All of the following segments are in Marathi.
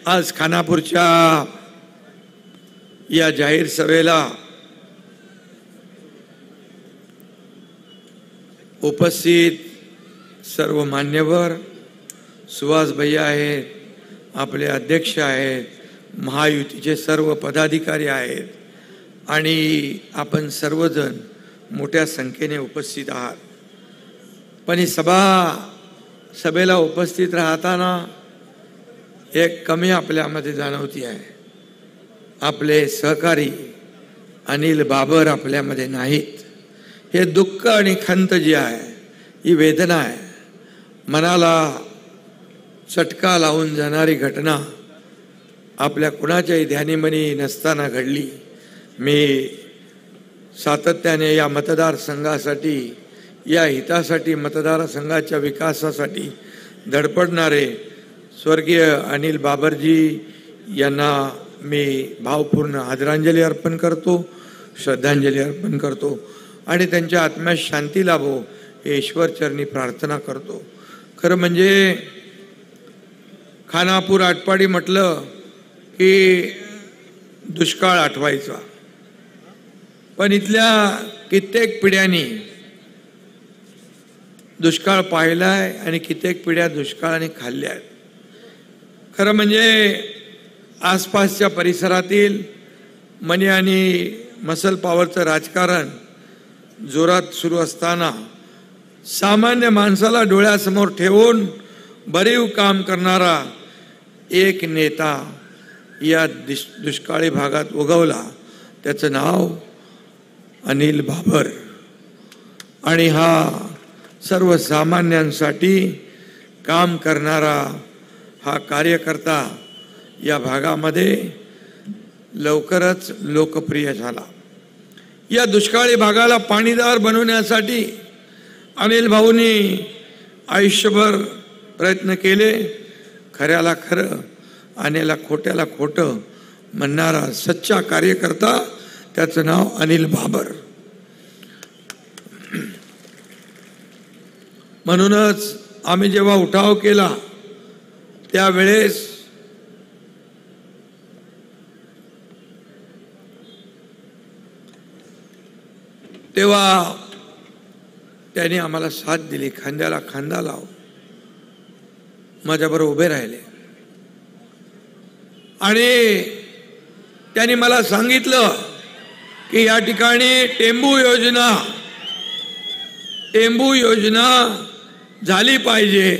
आज खानापूरच्या या जाहीर सभेला उपस्थित सर्व मान्यवर सुहास भैया आहेत, आपले अध्यक्ष आहेत, महायुतीचे सर्व पदाधिकारी आहेत आणि आपण सर्वजण मोठ्या संख्येने उपस्थित आहात। पण ही सभेला उपस्थित राहताना एक कमी आपल्यामध्ये जाणवती आहे। आपले सहकारी अनिल बाबर आपल्यामध्ये नाहीत। हे दुःख आणि खंत जी आहे, ही वेदना आहे, मनाला चटका लावून जाणारी घटना आपल्या कुणाच्याही ध्यानीमनी नसताना घडली। मी सातत्याने या मतदारसंघासाठी, या हितासाठी, मतदारसंघाच्या विकासासाठी धडपडणारे स्वर्गीय अनिल बाबरजी यांना मी भावपूर्ण आदरांजली अर्पण करतो, श्रद्धांजली अर्पण करतो आणि त्यांच्या आत्म्यास शांती लाभो हे ईश्वरचरणी प्रार्थना करतो। खरं म्हणजे खानापूर आटपाडी म्हटलं की दुष्काळ आठवायचा, पण इथल्या कित्येक पिढ्यांनी दुष्काळ पाहिलाय आणि कित्येक पिढ्या दुष्काळाने खाल्ल्या आहेत। खरं म्हणजे आसपासच्या परिसरातील मनी आणि मसल पॉवरचं राजकारण जोरात सुरू असताना सामान्य माणसाला डोळ्यासमोर ठेवून भरीव काम करणारा एक नेता या दुष्काळी भागात उगवला, त्याचं नाव अनिल बाबर। आणि हा सर्वसामान्यांसाठी काम करणारा हा कार्यकर्ता या भागामध्ये लवकरच लोकप्रिय झाला। या दुष्काळी भागाला पाणीदार बनवण्यासाठी अनिल भाऊंनी आयुष्यभर प्रयत्न केले। खऱ्याला खरं आणि खोट्याला खोटं म्हणणारा सच्चा कार्यकर्ता, त्याचं नाव अनिल बाबर। म्हणूनच आम्ही जेव्हा उठाव केला त्यावेळेस तेव्हा त्यांनी आम्हाला साथ दिली, खांद्याला खांदा लाव माझ्याबरोबर उभे राहिले आणि त्यांनी मला सांगितलं की या ठिकाणी टेंबू योजना झाली पाहिजे,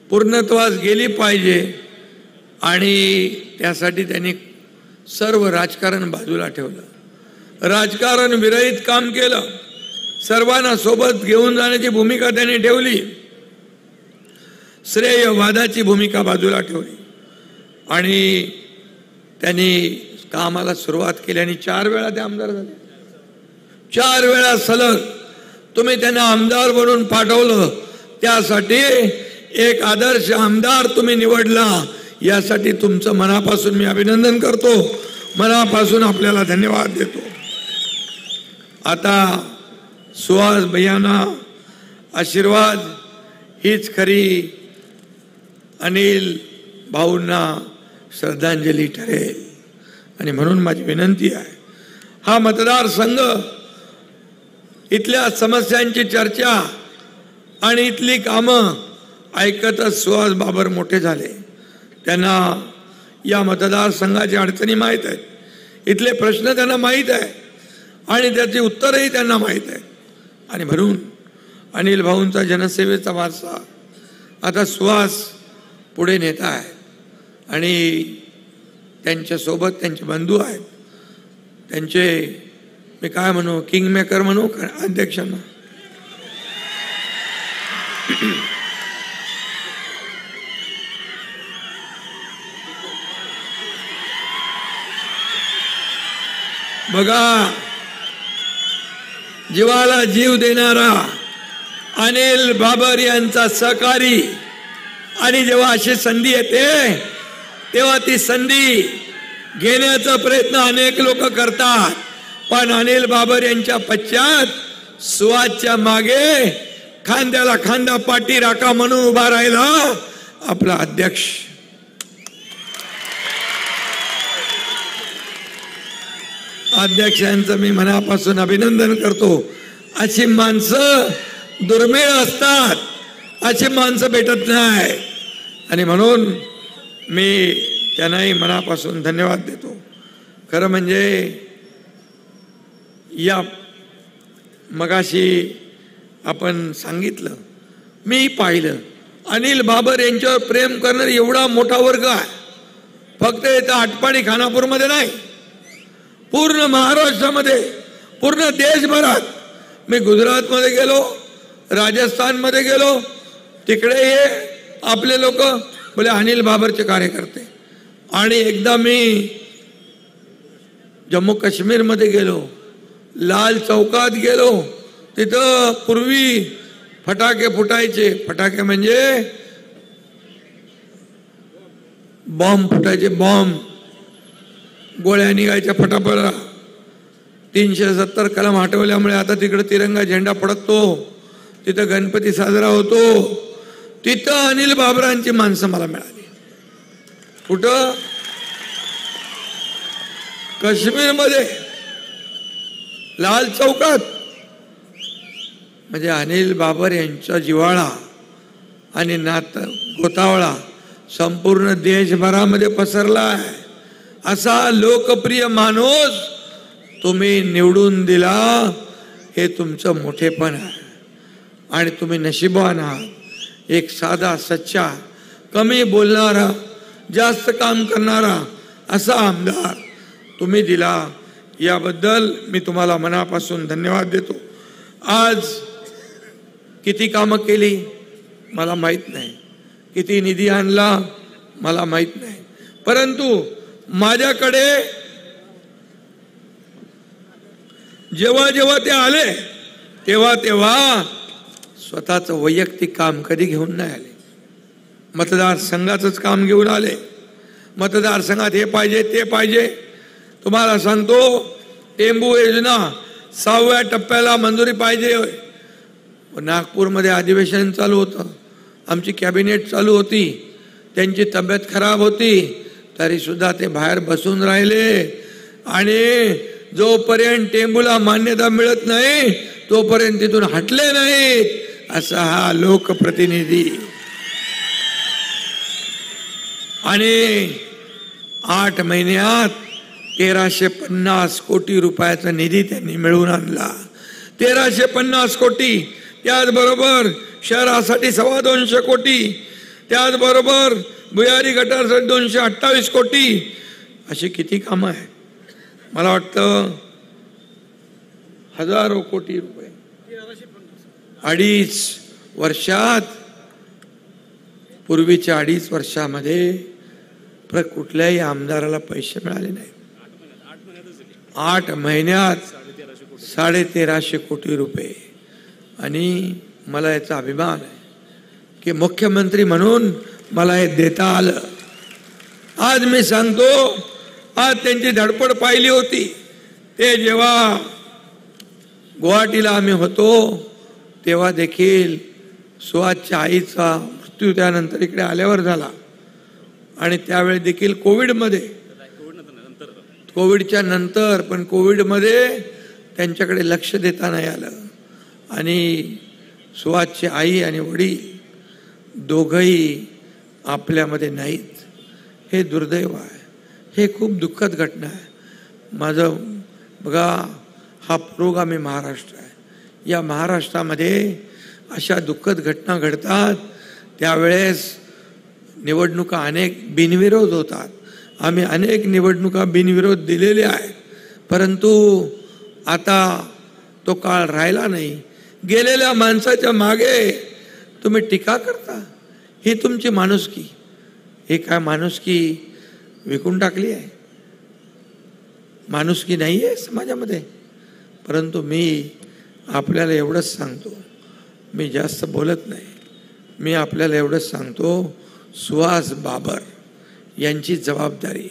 पूर्णत्वास गेली पाहिजे आणि त्यासाठी त्यांनी सर्व राजकारण बाजूला ठेवलं, राजकारण विरहित काम केलं, सर्वांना सोबत घेऊन जाण्याची भूमिका त्यांनी ठेवली, श्रेयवादाची भूमिका बाजूला ठेवली आणि त्यांनी कामाला सुरुवात केली आणि 4 वेळा ते आमदार झाले। 4 वेळा सलग तुम्ही त्यांना आमदार बनवून पाठवलं, त्यासाठी एक आदर्श आमदार तुम्ही निवडला, यासाठी तुमचं मनापासून मी अभिनंदन करतो, मनापासून आपल्याला धन्यवाद देतो। आता सुहास भैयांना आशीर्वाद हीच खरी अनिल भाऊंना श्रद्धांजली ठरेल आणि म्हणून माझी विनंती आहे, हा मतदारसंघ इथल्या समस्यांची चर्चा आणि इथली कामं ऐकतच सुहास बाबर मोठे झाले। त्यांना या मतदारसंघाच्या अडचणी माहीत आहेत, इथले प्रश्न त्यांना माहीत आहे आणि त्याची उत्तरही त्यांना माहीत आहे आणि म्हणून अनिल भाऊंचा जनसेवेचा वारसा आता सुहास पुढे नेता आहे आणि त्यांच्यासोबत त्यांचे बंधू आहेत, त्यांचे मी काय म्हणू, किंग मेकर म्हणू अध्यक्षांना, बघा जीवाला जीव देणारा अनिल बाबर यांचा सहकारी, आणि जेव्हा अशी संधी येते तेव्हा ती संधी घेण्याचा प्रयत्न अनेक लोक करतात, पण अनिल बाबर यांच्या पश्चात सुहासच्या मागे खांद्याला खांदा पाठी राखा म्हणून उभा राहिला आपला अध्यक्ष अध्यक्षांचं मी मनापासून अभिनंदन करतो. अशी माणसं दुर्मिळ असतात, अशी माणसं भेटत नाही आणि म्हणून मी त्यांनाही मनापासून धन्यवाद देतो. खरं म्हणजे या मगाशी आपण सांगितलं, मी पाहिलं अनिल बाबर यांच्यावर प्रेम करणारा एवढा मोठा वर्ग आहे. फक्त इथं आटपाडी खानापूरमध्ये नाही, पूर्ण महाराष्ट्रामध्ये, पूर्ण देशभरात. मी गुजरातमध्ये गेलो, राजस्थानमध्ये गेलो, तिकडे हे आपले लोक बोले अनिल बाबरचे कार्यकर्ते. आणि एकदा मी जम्मू काश्मीरमध्ये गेलो, लाल चौकात गेलो, तिथं पूर्वी फटाके फुटायचे. फटाके म्हणजे बॉम्ब फुटायचे, बॉम्ब, गोळ्या निघायच्या फटाफट. 370 कलम हटवल्यामुळे आता तिकडे तिरंगा झेंडा फडकतो, तिथं गणपती साजरा होतो. तिथं अनिल बाबरांची माणसं मला मिळाली. कुठं? काश्मीरमध्ये, लाल चौकात. म्हणजे अनिल बाबर यांचा जिव्हाळा आणि गोतावळा संपूर्ण देशभरामध्ये पसरला आहे. असा लोकप्रिय माणूस तुम्ही निवडून दिला, हे तुमचं मोठेपण आहे आणि तुम्ही नशीबवान आहात. एक साधा, सच्चा, कमी बोलणारा, जास्त काम करणारा असा आमदार तुम्ही दिला. याबद्दल मी तुम्हाला मनापासून धन्यवाद देतो. आज किती कामं केली मला माहीत नाही, किती निधी आणला मला माहीत नाही, परंतु माझ्याकडे जेव्हा जेव्हा ते आले तेव्हा तेव्हा स्वतःचं वैयक्तिक काम कधी घेऊन नाही आले. मतदारसंघाचंच काम घेऊन आले. मतदारसंघात हे पाहिजे ते पाहिजे. तुम्हाला सांगतो, टेंबू योजना 6व्या टप्प्याला मंजुरी पाहिजे. नागपूरमध्ये अधिवेशन चालू होतं, आमची कॅबिनेट चालू होती, त्यांची तब्येत खराब होती, तरी सुद्धा ते बाहेर बसून राहिले आणि जोपर्यंत टेंबूला मान्यता मिळत नाही तोपर्यंत तिथून हटले नाही. असा हा लोकप्रतिनिधी. आणि 8 महिन्यात 1350 कोटी रुपयाचा निधी त्यांनी मिळवून आणला. 1350 कोटी. त्याचबरोबर शहरासाठी 225 कोटी, त्याचबरोबर भुयारी गटारसाठी 228 कोटी. अशी किती कामं आहे? मला वाटतं हजारो कोटी रुपये 2.5 वर्षात. पूर्वीच्या 2.5 वर्षामध्ये कुठल्याही आमदाराला पैसे मिळाले नाही. 8 महिन्यात 1350 कोटी रुपये. आणि मला याचा अभिमान आहे की मुख्यमंत्री म्हणून मला हे देता आलं. आज मी सांगतो, आज त्यांची धडपड पाहिली होती. ते जेव्हा गुवाहाटीला आम्ही होतो तेव्हा देखील सुहासच्या आईचा मृत्यू त्यानंतर इकडे आल्यावर झाला. आणि त्यावेळी देखील कोविडच्या नंतर, पण कोविडमध्ये त्यांच्याकडे लक्ष देता नाही आलं. आणि सुहासची आई आणि वडील दोघंही आपल्यामध्ये नाहीत. हे दुर्दैव आहे. हे खूप दुःखद घटना आहे. माझं बघा, हा पुरोगामी महाराष्ट्र आहे. या महाराष्ट्रामध्ये अशा दुःखद घटना घडतात. त्यावेळेस निवडणुका अनेक बिनविरोध होतात. आम्ही अनेक निवडणुका बिनविरोध दिलेल्या आहेत, परंतु आता तो काळ राहिला नाही. गेलेल्या माणसाच्या मागे तुम्ही टीका करता. ही तुमची माणुसकी. हे काय माणुसकी विकून टाकली आहे? माणुसकी नाही आहे समाजामध्ये. परंतु मी आपल्याला एवढंच सांगतो, मी जास्त बोलत नाही, मी आपल्याला एवढंच सांगतो, सुहास बाबर यांची जबाबदारी,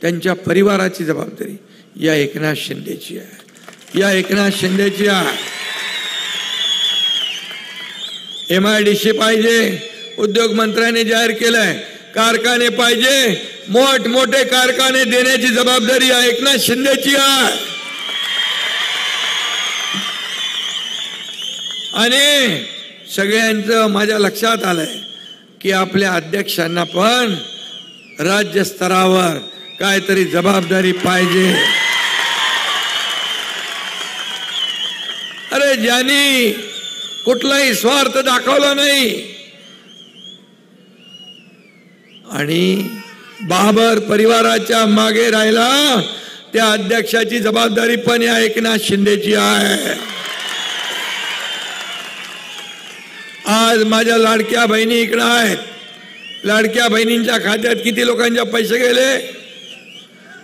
त्यांच्या परिवाराची जबाबदारी या एकनाथ शिंदेची आहे. या एकनाथ शिंदेची आहे. MIDC पाहिजे, उद्योग मंत्र्याने जाहीर केलंय, कारखाने पाहिजे, मोठमोठे कारखाने देण्याची जबाबदारी एकनाथ शिंदेची आहे. आणि सगळ्यांचं माझ्या लक्षात आलंय की आपल्या अध्यक्षांना पण राज्य स्तरावर काहीतरी जबाबदारी पाहिजे. अरे ज्यांनी कुठलाही स्वार्थ दाखवला नाही आणि बाबर परिवाराच्या मागे राहिला, त्या अध्यक्षाची जबाबदारी पण या एकनाथ शिंदेची आहे. आज माझ्या लाडक्या बहिणी इकडे आहेत. लाडक्या बहिणींच्या खात्यात किती लोकांच्या पैसे गेले?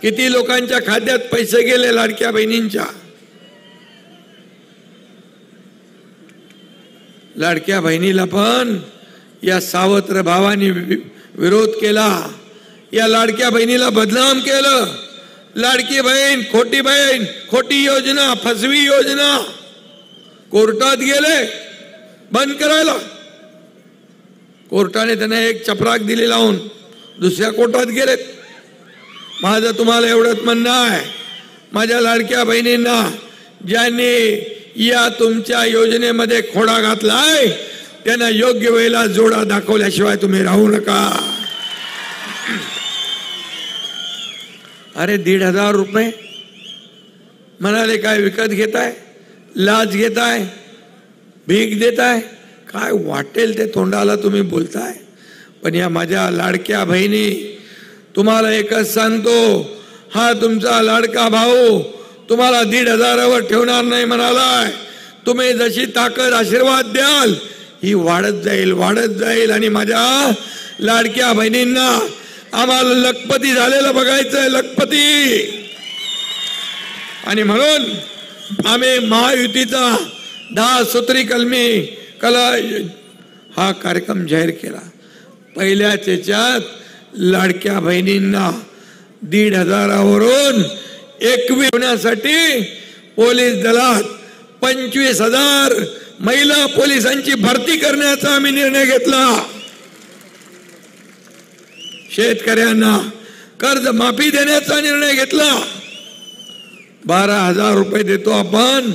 किती लोकांच्या खात्यात पैसे गेले लाडक्या बहिणींच्या? लाडक्या बहिणीला पण या सावत्र भावानी विरोध केला, या लाडक्या बहिणीला बदनाम केलं. लाडकी बहीण, खोटी योजना, फसवी योजना, कोर्टात गेले बंद करायला. कोर्टाने त्यांना एक चपराक दिली लावून, दुसऱ्या कोर्टात गेलेत. माझं तुम्हाला एवढंच म्हणणं आहे, माझ्या लाडक्या बहिणींना, ज्यांनी या तुमच्या योजनेमध्ये खोडा घातलाय त्यांना योग्य वेळेला जोडा दाखवल्याशिवाय तुम्ही राहू नका. अरे 1,500 रुपये म्हणाले, काय विकत घेताय? लाच घेताय? भीक देताय? काय वाटेल ते तोंडाला तुम्ही बोलताय. पण या माझ्या लाडक्या बहिणी, तुम्हाला एकच सांगतो, हा तुमचा लाडका भाऊ तुम्हाला 1,500वर ठेवणार नाही म्हणालाय. तुम्ही जशी ताकद आशीर्वाद द्याल ही वाढत जाईल. आणि माझ्या लाडक्या बहिणींना, आम्हाला लखपती झालेलं बघायचंय, लखपती. आणि म्हणून आम्ही महायुतीचा 10 सूत्री कला हा कार्यक्रम जाहीर केला. पहिल्याच याच्यात लाडक्या बहिणींना 1,500वरून 21 होण्यासाठी पोलीस दलात 25,000 महिला पोलिसांची भरती करण्याचा आम्ही निर्णय घेतला. शेतकऱ्यांना कर्ज माफी देण्याचा निर्णय घेतला. 12,000 रुपये देतो आपण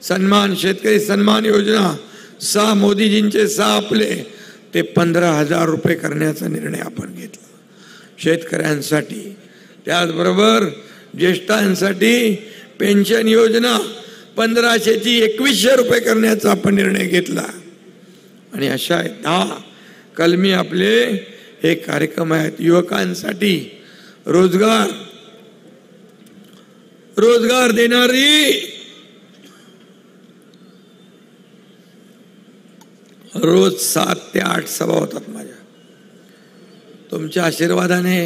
सन्मान, शेतकरी सन्मान योजना. 6 मोदीजींचे 6 आपले, ते 15,000 रुपये करण्याचा निर्णय आपण घेतला शेतकऱ्यांसाठी. त्याचबरोबर ज्येष्ठांसाठी पेन्शन योजना 1500ची 2100 रुपये करण्याचा आपण निर्णय घेतला. आणि अशा 10 कलमी आपले हे कार्यक्रम आहेत. युवकांसाठी रोजगार देणारी रोज 7 ते 8 सभा होतात माझ्या. तुमच्या आशीर्वादाने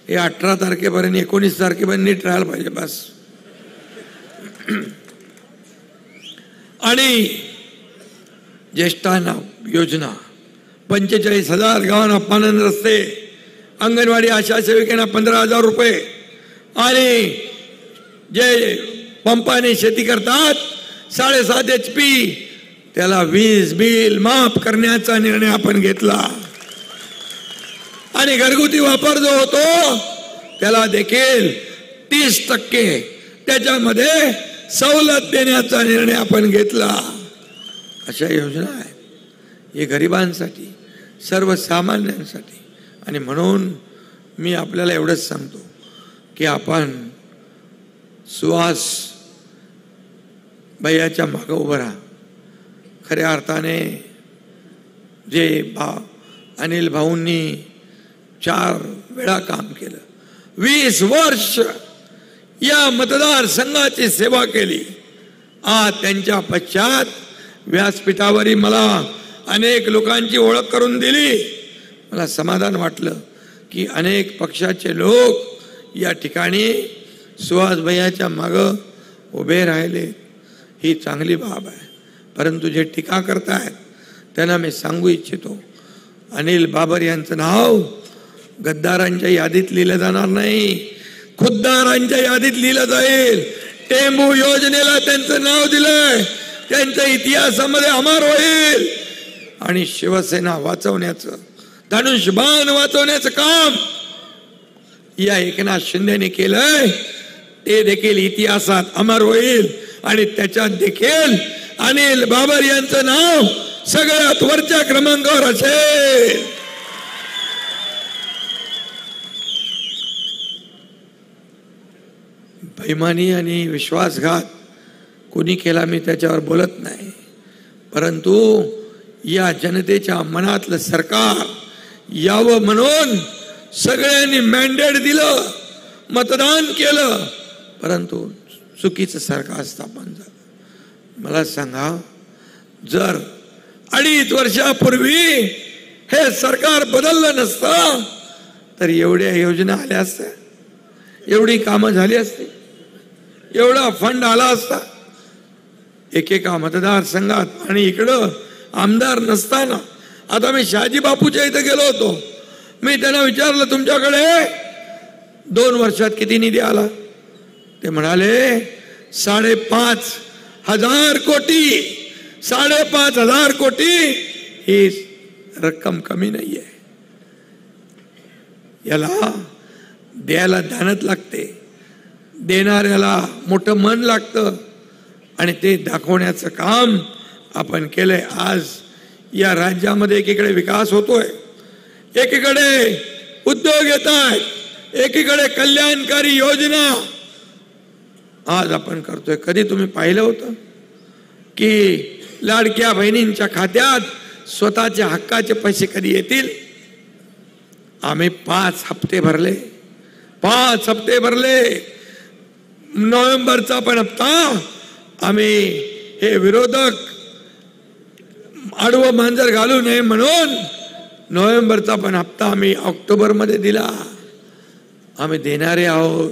हे 18 तारखेपर्यंत 19 तारखेपर्यंत नीट राहायला पाहिजे बस. आणि ज्येष्ठांना योजना 45,000 गावांना पाणंद रस्ते, अंगणवाडी आशा सेविकांना 15,000 रुपये, आणि जे पंपाने शेती करतात 7.5 HP त्याला वीज बिल माफ करण्याचा निर्णय आपण घेतला. आणि घरगुती वापर जो होतो त्याला देखील 30% त्याच्यामध्ये सवलत देण्याचा निर्णय आपण घेतला. अशा योजना आहेत, हे गरिबांसाठी, सर्वसामान्यांसाठी. आणि म्हणून मी आपल्याला एवढंच सांगतो की आपण सुहास भैयाच्या मागं उभं राहा. खऱ्या अर्थाने जे अनिल भाऊंनी 4 वेळा काम केलं, 20 वर्ष या मतदारसंघाची सेवा केली. आज त्यांच्या पश्चात व्यासपीठावरही मला अनेक लोकांची ओळख करून दिली. मला समाधान वाटलं की अनेक पक्षाचे लोक या ठिकाणी सुहास भैयाच्या मागं उभे राहिले. ही चांगली बाब आहे. परंतु जे टीका करतायत त्यांना मी सांगू इच्छितो, अनिल बाबर यांचं नाव गद्दारांच्या यादीत लिहिलं जाणार नाही, खुद्दारांच्या यादीत लिहिलं जाईल. टेंबू योजनेला त्यांचं नाव दिलंय, त्यांच्या इतिहासामध्ये अमर होईल. आणि शिवसेना वाचवण्याचं, धनुष्यबाण वाचवण्याचं काम या एकनाथ शिंदेने केलंय. ते देखील इतिहासात अमर होईल आणि त्याच्यात देखील अनिल बाबर यांचं नाव सगळ्यात वरच्या क्रमांकावर असेल. बेईमानी आणि विश्वासघात कोणी केला मी त्याच्यावर बोलत नाही, परंतु या जनतेच्या मनातलं सरकार यावं म्हणून सगळ्यांनी मॅन्डेट दिलं, मतदान केलं, परंतु चुकीचं सरकार स्थापन झालं. मला सांगा, जर 2.5 वर्षापूर्वी हे सरकार बदललं नसतं तर एवढ्या योजना आल्या असत्या, एवढी कामं झाली असती, एवढा फंड आला असता. एकेका मतदारसंघात आणि इकडं आमदार नसताना, आता मी शहाजी बापूच्या इथं गेलो होतो, मी त्यांना विचारलं तुमच्याकडे 2 वर्षात किती निधी आला? ते म्हणाले 5,500 कोटी. 5,500 कोटी ही रक्कम कमी नाहीये. याला द्यायला दानत लागते, देणाऱ्याला मोठं मन लागतं आणि ते दाखवण्याचं काम आपण केलंय. आज या राज्यामध्ये एकीकडे विकास होतोय, एकीकडे उद्योग येत आहेत, एकीकडे कल्याणकारी योजना आज आपण करतोय. कधी तुम्ही पाहिलं होतं की लाडक्या बहिणींच्या खात्यात स्वतःच्या हक्काचे पैसे कधी येतील? आम्ही 5 हप्ते भरले, 5 हप्ते भरले. नोव्हेंबरचा पण हप्ता आम्ही हे विरोधक आडवं मांजर घालू नये म्हणून नोव्हेंबरचा पण हप्ता आम्ही ऑक्टोबरमध्ये दिला. आम्ही देणारे आहोत,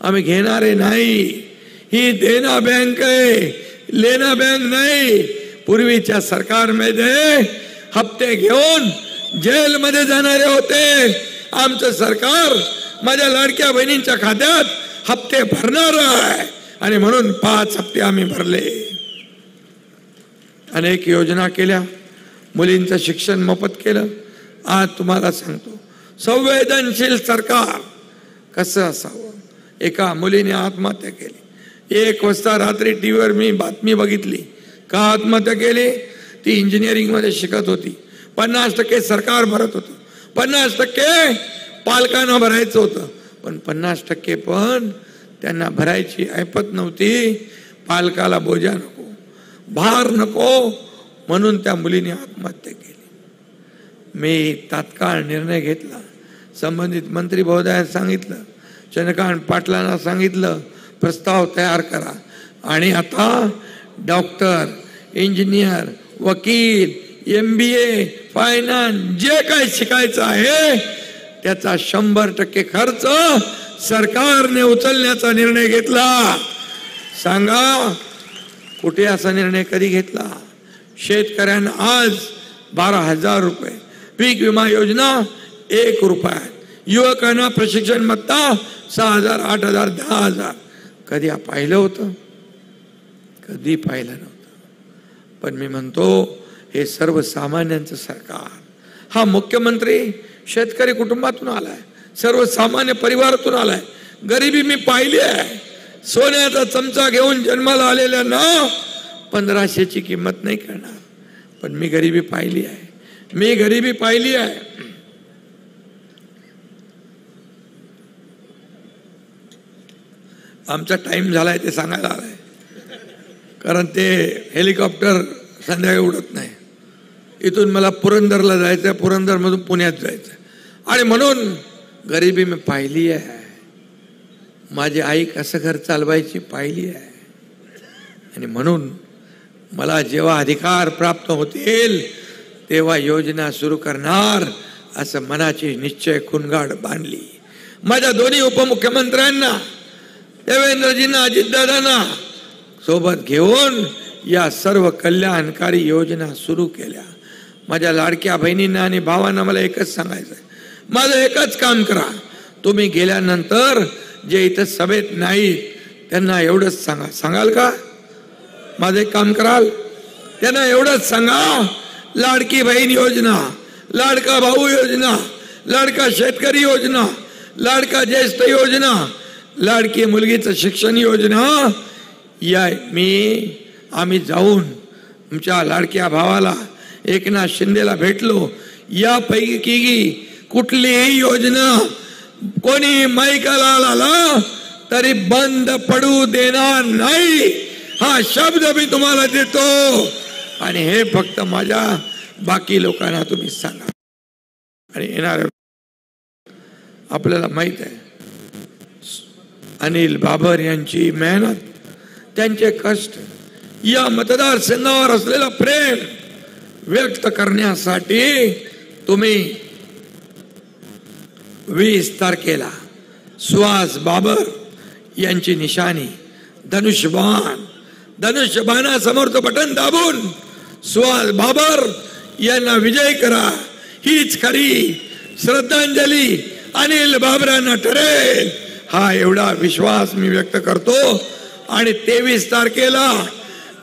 आम्ही घेणारे नाही. ही देना बँक आहे, लेना बँक नाही. पूर्वीच्या सरकारमध्ये हप्ते घेऊन जेलमध्ये जाणारे होते. आमचं सरकार माझ्या लाडक्या बहिणींच्या खात्यात हप्ते भरणार आहे आणि म्हणून 5 हप्ते आम्ही भरले. अनेक योजना केल्या, मुलींचं शिक्षण मोफत केलं. आज तुम्हाला सांगतो, संवेदनशील सरकार कसं असावं. एका मुलीने आत्महत्या केली. 1 वाजता रात्री टीव्हीवर मी बातमी बघितली. का आत्महत्या केली? ती इंजिनिअरिंग मध्ये शिकत होती. 50% सरकार भरत होतं, 50% पालकांना भरायचं होतं, पण 50% पण त्यांना भरायची ऐपत नव्हती. पालकाला बोजा नको, भार नको, म्हणून त्या मुलीने आत्महत्या केली. मी तात्काळ निर्णय घेतला. संबंधित मंत्री महोदयांना सांगितलं, चंद्रकांत पाटलांना सांगितलं, प्रस्ताव तयार करा. आणि आता डॉक्टर, इंजिनियर, वकील, MBA, फायनान्स जे काही शिकायचं आहे त्याचा 100% खर्च सरकारने उचलण्याचा निर्णय घेतला. सांगा कुठे असा निर्णय कधी घेतला? शेतकऱ्यांना आज 12,000 रुपये, पीक विमा योजना 1 रुपया, युवकांना प्रशिक्षण भत्ता 6,000, 8,000, 10,000. कधी पाहिलं होतं? कधी पाहिलं नव्हतं. पण मी म्हणतो हे सर्वसामान्यांचं सरकार. हा मुख्यमंत्री शेतकरी कुटुंबातून आलाय, सर्वसामान्य परिवारातून आलाय. गरिबी मी पाहिली आहे. सोन्याचा चमचा घेऊन जन्माला आलेल्यांना 1500ची किंमत नाही करणार, पण मी गरिबी पाहिली आहे. मी गरिबी पाहिली आहे. आमचा टाइम झालाय ते सांगायला आलाय, कारण ते हेलिकॉप्टर संध्याकाळी उडत नाही. इथून मला पुरंदरला जायचं, पुरंदरमधून पुण्यात जायचं, आणि म्हणून गरिबी मी पाहिली आहे. माझी आई कसं घर चालवायची पाहिली आहे. आणि म्हणून मला जेव्हा अधिकार प्राप्त होतील तेव्हा योजना सुरू करणार असं मनाची निश्चय खुणगाड बांधली. माझ्या दोन्ही उपमुख्यमंत्र्यांना, देवेंद्रजींना, अजितदादांना सोबत घेऊन या सर्व कल्याणकारी योजना सुरू केल्या. माझ्या लाडक्या बहिणींना आणि भावांना मला एकच सांगायचं आहे, माझं एकच काम करा. तुम्ही गेल्यानंतर जे इथं सभेत नाही त्यांना एवढंच सांगा. सांगाल का? माझं एक काम कराल? त्यांना एवढंच सांगा, लाडकी बहीण योजना, लाडका भाऊ योजना, लाडका शेतकरी योजना, लाडका ज्येष्ठ योजना, लाडकी मुलगीचं शिक्षण योजना, आम्ही जाऊन आमच्या लाडक्या भावाला एकनाथ शिंदेला भेटलो. यापैकी कुठलीही योजना कोणी माईकाला आला तरी बंद पडू देणार नाही, हा शब्द मी तुम्हाला देतो. आणि हे फक्त माझ्या बाकी लोकांना तुम्ही सांगा. आणि येणार आपल्याला माहित आहे अनिल बाबर यांची मेहनत, त्यांचे कष्ट, या मतदारसंघावर असलेलं प्रेम व्यक्त करण्यासाठी तुम्ही 20 तारखेला सुहास बाबर यांची निशाणी धनुष्यबाणासमोरचं बटन दाबून सुहास बाबर यांना विजय करा. हीच खरी श्रद्धांजली अनिल बाबरांना ठरेल, हा एवढा विश्वास मी व्यक्त करतो. आणि 23 तारखेला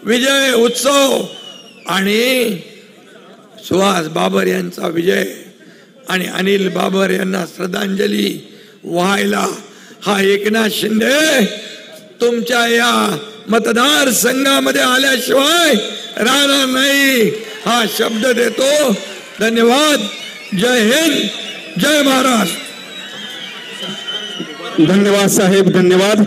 विजय उत्सव आणि सुहास बाबर यांचा विजय आणि अनिल बाबर यांना श्रद्धांजली व्हायला हा एकनाथ शिंदे तुमच्या या मतदारसंघामध्ये आल्याशिवाय राहणार नाही, हा शब्द देतो. धन्यवाद. जय हिंद, जय महाराष्ट्र. धन्यवाद साहेब, धन्यवाद.